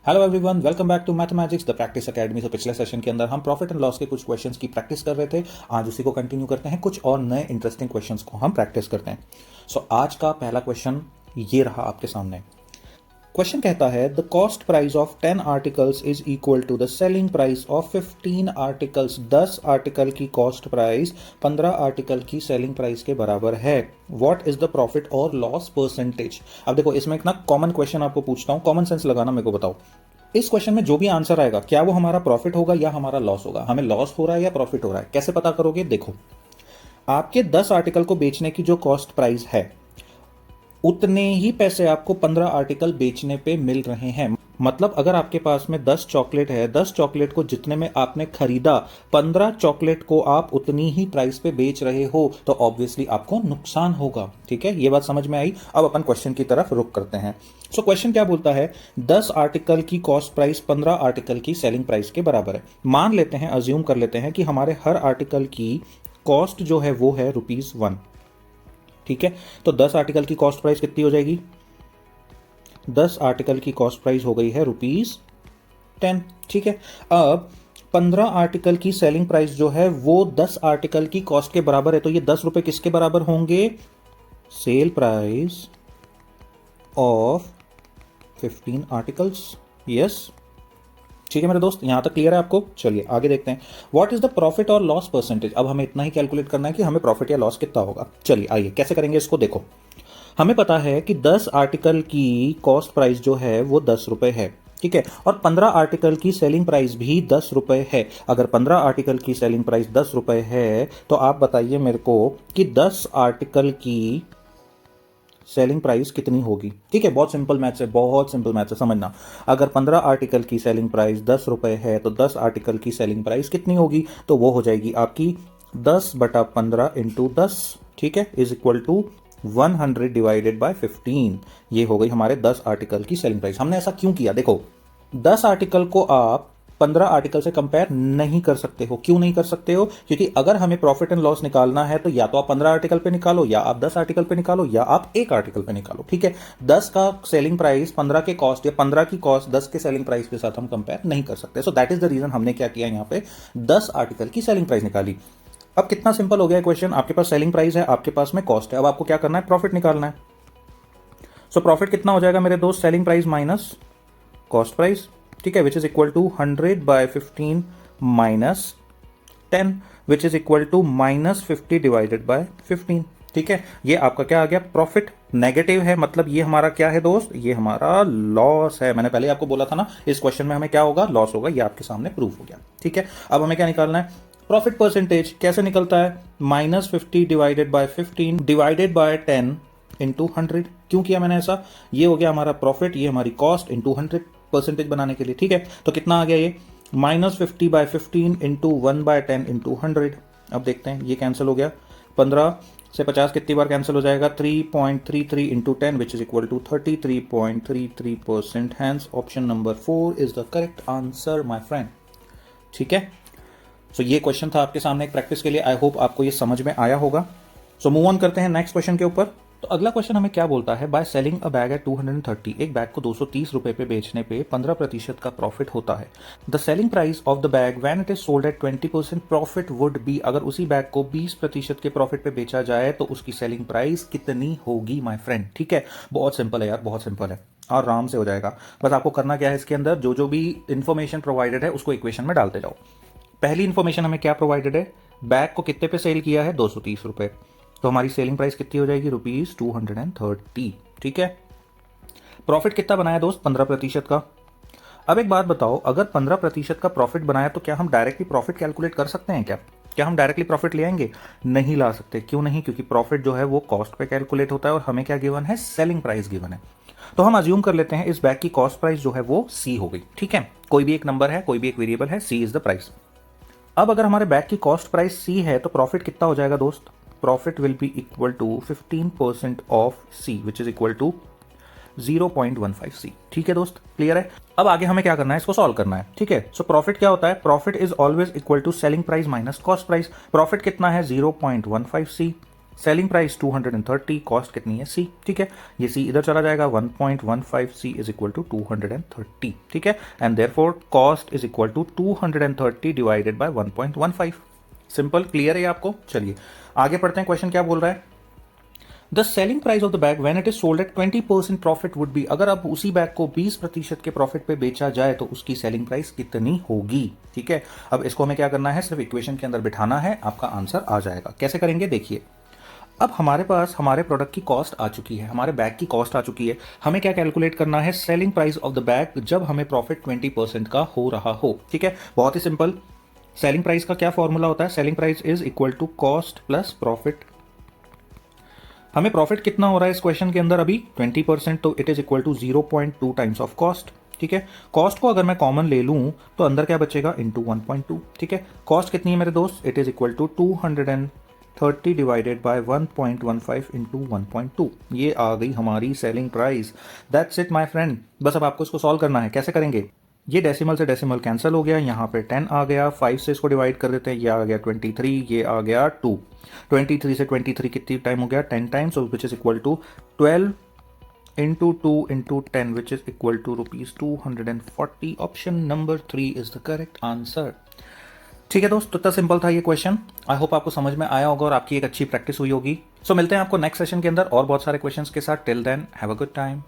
Hello everyone, welcome back to mathematics the practice academy. से पिछले session के अंदर हम प्रॉफिट एंड लॉस के कुछ क्वेश्चंस की प्रैक्टिस कर रहे थे। आज उसी को कंटिन्यू करते हैं, कुछ और नए इंटरेस्टिंग क्वेश्चंस को हम प्रैक्टिस करते हैं। आज का पहला क्वेश्चन ये रहा आपके सामने। क्वेश्चन कहता है the cost price of 10 articles is equal to the selling price of 15 articles. 10 article की कॉस्ट प्राइस 15 आर्टिकल की सेलिंग प्राइस के बराबर है। व्हाट इज द प्रॉफिट और लॉस परसेंटेज। अब देखो, इसमें एक ना कॉमन क्वेश्चन आपको पूछता हूं, कॉमन सेंस लगाना मेरे को बताओ। इस क्वेश्चन में जो भी आंसर आएगा, क्या वो हमारा प्रॉफिट होगा या हमारा लॉस होगा। हमें लॉस हो रहा है या प्रॉफिट हो रहा है, कैसे पता करोगे। देखो, आपके 10 आर्टिकल को बेचने की जो कॉस्ट प्राइस है, उतने ही पैसे आपको 15 आर्टिकल बेचने पे मिल रहे हैं। मतलब अगर आपके पास में 10 चॉकलेट है, 10 चॉकलेट को जितने में आपने खरीदा, 15 चॉकलेट को आप उतनी ही प्राइस पे बेच रहे हो, तो ऑब्वियसली आपको नुकसान होगा। ठीक है, ये बात समझ में आई। अब अपन क्वेश्चन की तरफ रुक करते हैं। क्वेश्चन क्या बोलता है, 10 आर्टिकल की कॉस्ट प्राइस 15 आर्टिकल की सेलिंग प्राइस के बराबर है। मान लेते हैं, अज्यूम कर लेते हैं कि हमारे हर आर्टिकल की कॉस्ट जो है वो है ₹1। ठीक है, तो 10 आर्टिकल की कॉस्ट प्राइस कितनी हो जाएगी। 10 आर्टिकल की कॉस्ट प्राइस हो गई है ₹10। ठीक है, अब 15 आर्टिकल की सेलिंग प्राइस जो है वो 10 आर्टिकल की कॉस्ट के बराबर है। तो ये 10 रुपए किसके बराबर होंगे, sale price of 15 articles. Yes, ठीक है मेरे दोस्त, यहां तक क्लियर है आपको। चलिए आगे देखते हैं, व्हाट इज द प्रॉफिट और लॉस परसेंटेज। अब हमें इतना ही कैलकुलेट करना है कि हमें प्रॉफिट या लॉस कितना होगा। चलिए आइए कैसे करेंगे इसको। देखो, हमें पता है कि 10 आर्टिकल की कॉस्ट प्राइस जो है वो 10 रुपए है। ठीक है, और 15 आर्टिकल की सेलिंग प्राइस भी 10 रुपए है। अगर 15 आर्टिकल की सेलिंग प्राइस 10 रुपए है, तो आप बताइए मेरे को कि 10 आर्टिकल की सेलिंग प्राइस कितनी होगी। ठीक है, बहुत सिंपल मैथ्स है, बहुत सिंपल मैथ्स है, समझना। अगर 15 आर्टिकल की सेलिंग प्राइस 10 रुपए है, तो 10 आर्टिकल की सेलिंग प्राइस कितनी होगी, तो वो हो जाएगी आपकी 10/15 इंटू 10। ठीक है, is equal to 100 divided by 15। ये हो गई हमारे 10 आर्टिकल की सेलिंग प्राइस। हमने ऐसा क्यों किया, देखो 10 आर्टिकल को आप 15 आर्टिकल से कंपेयर नहीं कर सकते हो। क्यों नहीं कर सकते हो, क्योंकि अगर हमें प्रॉफिट एंड लॉस निकालना है तो या तो आप 15 आर्टिकल पे निकालो, या आप 10 आर्टिकल पे निकालो, या आप एक आर्टिकल पे निकालो। ठीक है, 10 का सेलिंग प्राइस 15 के कॉस्ट या 15 की कॉस्ट 10 के सेलिंग प्राइस के साथ हम कंपेयर नहीं कर सकते। So that is the reason हमने क्या किया, यहां पे 10 आर्टिकल की सेलिंग प्राइस निकाली। अब कितना सिंपल हो गया क्वेश्चन, आपके पास सेलिंग प्राइस है, आपके पास में कॉस्ट है, अब आपको क्या करना है, प्रॉफिट निकालना है। प्रॉफिट कितना हो जाएगा मेरे दोस्त, selling price minus cost price. ठीक है, which is equal to 100/15 minus 10, which is equal to -50 divided by 15। ठीक है, ये आपका क्या आ गया, प्रॉफिट। नेगेटिव है मतलब ये हमारा क्या है दोस्त, ये हमारा लॉस है। मैंने पहले आपको बोला था ना, इस क्वेश्चन में हमें क्या होगा, लॉस होगा। ये आपके सामने प्रूफ हो गया। ठीक है, अब हमें क्या निकालना है, प्रॉफिट परसेंटेज। कैसे निकलता है, -50 divided by 15 divided by 10 into 100। क्यों किया मैंने ऐसा, ये हो गया हमारा प्रॉफिट, ये हमारी कॉस्ट इंटू 100 परसेंटेज बनाने के लिए। ठीक है, तो कितना आ गया ये, -50/15 इंटू 1/10 इंटू 100। अब देखते हैं ये कैंसिल हो गया, 15 से 50 कितनी बार कैंसिल हो जाएगा, 3.33 into 10 which is equal to 33.33%। Hence option number 4 is the correct answer my friend. ठीक है, ये क्वेश्चन था आपके सामने एक प्रैक्टिस के लिए। आई होप आपको ये समझ में आया होगा। मूव ऑन करते हैं नेक्स्ट क्वेश्चन के ऊपर। तो अगला क्वेश्चन हमें क्या बोलता है, by selling a bag at 230, एक बैग को 230 रुपए पे बेचने पे 15% का प्रॉफिट होता है। The selling price of the bag when it is sold at 20% profit would be. अगर उसी बैग को 20% के प्रॉफिट पे बेचा जाए तो उसकी सेलिंग प्राइस कितनी होगी माय फ्रेंड। ठीक है, बहुत सिंपल है यार, बहुत सिंपल है, आराम से हो जाएगा। बस आपको करना क्या है, इसके अंदर जो जो भी इंफॉर्मेशन प्रोवाइडेड है उसको इक्वेशन में डालते जाओ। पहली इंफॉर्मेशन हमें क्या प्रोवाइडेड है, बैग को कितने पे सेल किया है, 230 रुपए, तो हमारी सेलिंग प्राइस कितनी हो जाएगी, ₹230। ठीक है, प्रॉफिट कितना बनाया दोस्त, 15% का। अब एक बात बताओ, अगर 15% का प्रॉफिट बनाया तो क्या हम डायरेक्टली प्रॉफिट कैलकुलेट कर सकते हैं, क्या हम डायरेक्टली प्रॉफिट ले आएंगे, नहीं ला सकते। क्यों नहीं, क्योंकि प्रॉफिट जो है वो कॉस्ट पे कैलकुलेट होता है और हमें क्या गिवन है, सेलिंग प्राइस गिवन है। तो हम अज्यूम कर लेते हैं इस बैग की कॉस्ट प्राइस जो है वो C हो गई। ठीक है, कोई भी एक नंबर है, कोई भी एक वेरिएबल है, C इज द प्राइस। अब अगर हमारे बैग की कॉस्ट प्राइस C है तो प्रॉफिट कितना हो जाएगा दोस्त, profit will be equal to 15% of C which is equal to 0.15C। ठीक है दोस्त, क्लियर है। अब आगे हमें क्या करना है, इसको सॉल्व करना है। ठीक है, प्रॉफिट क्या होता है, profit is always equal to selling price minus cost price. Profit कितना है, 0.15C सेलिंग प्राइस 230, कॉस्ट कितनी है C, ठीक है। ये C इधर चला जाएगा 1.15, C इज इक्वल टू 230, ठीक है। And therefore cost is equal to 230 divided by 1.15। Simple, clear है आपको। चलिए आगे पढ़ते हैं। क्वेश्चन क्या बोल रहा है, the selling price of the bag when it is sold at 20% profit would be, अगर अब उसी बैग को 20% के प्रॉफिट पे बेचा जाए तो उसकी सेलिंग प्राइस कितनी होगी, ठीक है। अब इसको हमें क्या करना है, सिर्फ इक्वेशन के अंदर बिठाना है, आपका आंसर आ जाएगा। कैसे करेंगे देखिए, अब हमारे पास हमारे प्रोडक्ट की कॉस्ट आ चुकी है, हमारे बैग की कॉस्ट आ चुकी है, हमें क्या कैलकुलेट करना है, selling price of the bag जब हमें प्रॉफिट 20% का हो रहा हो, ठीक है। बहुत ही सिंपल, सेलिंग प्राइस का क्या फॉर्मूला होता है, selling price is equal to cost plus profit. हमें प्रॉफिट कितना हो रहा है इस क्वेश्चन के अंदर अभी 20%, तो it is equal to 0.2 times of cost, ठीक है। कॉस्ट को अगर मैं कॉमन ले लूं तो अंदर क्या बचेगा, इंटू 1.2, ठीक है। कॉस्ट कितनी है मेरे दोस्त, it is equal to 230 divided by 1.15 into 1.2, ये आ गई हमारी selling price. That's it my friend, बस अब आपको इसको सॉल्व करना है। कैसे करेंगे, ये डेसिमल से डेसिमल कैंसिल हो गया, यहाँ पे 10 आ गया, 5 से इसको डिवाइड कर देते हैं, ये आ गया 23, ये आ गया 2, 23 से 23 कितनी टाइम हो गया, 10 times, which is equal to 12 into 2 into 10 which is equal to ₹240। Option number 3 is the correct answer. ठीक है दोस्त, तो इतना सिंपल था ये क्वेश्चन। आई होप आपको समझ में आया होगा और आपकी एक अच्छी प्रैक्टिस हुई होगी। सो मिलते हैं आपको नेक्स्ट सेशन के अंदर और बहुत सारे क्वेश्चंस के साथ। Till then have a good time.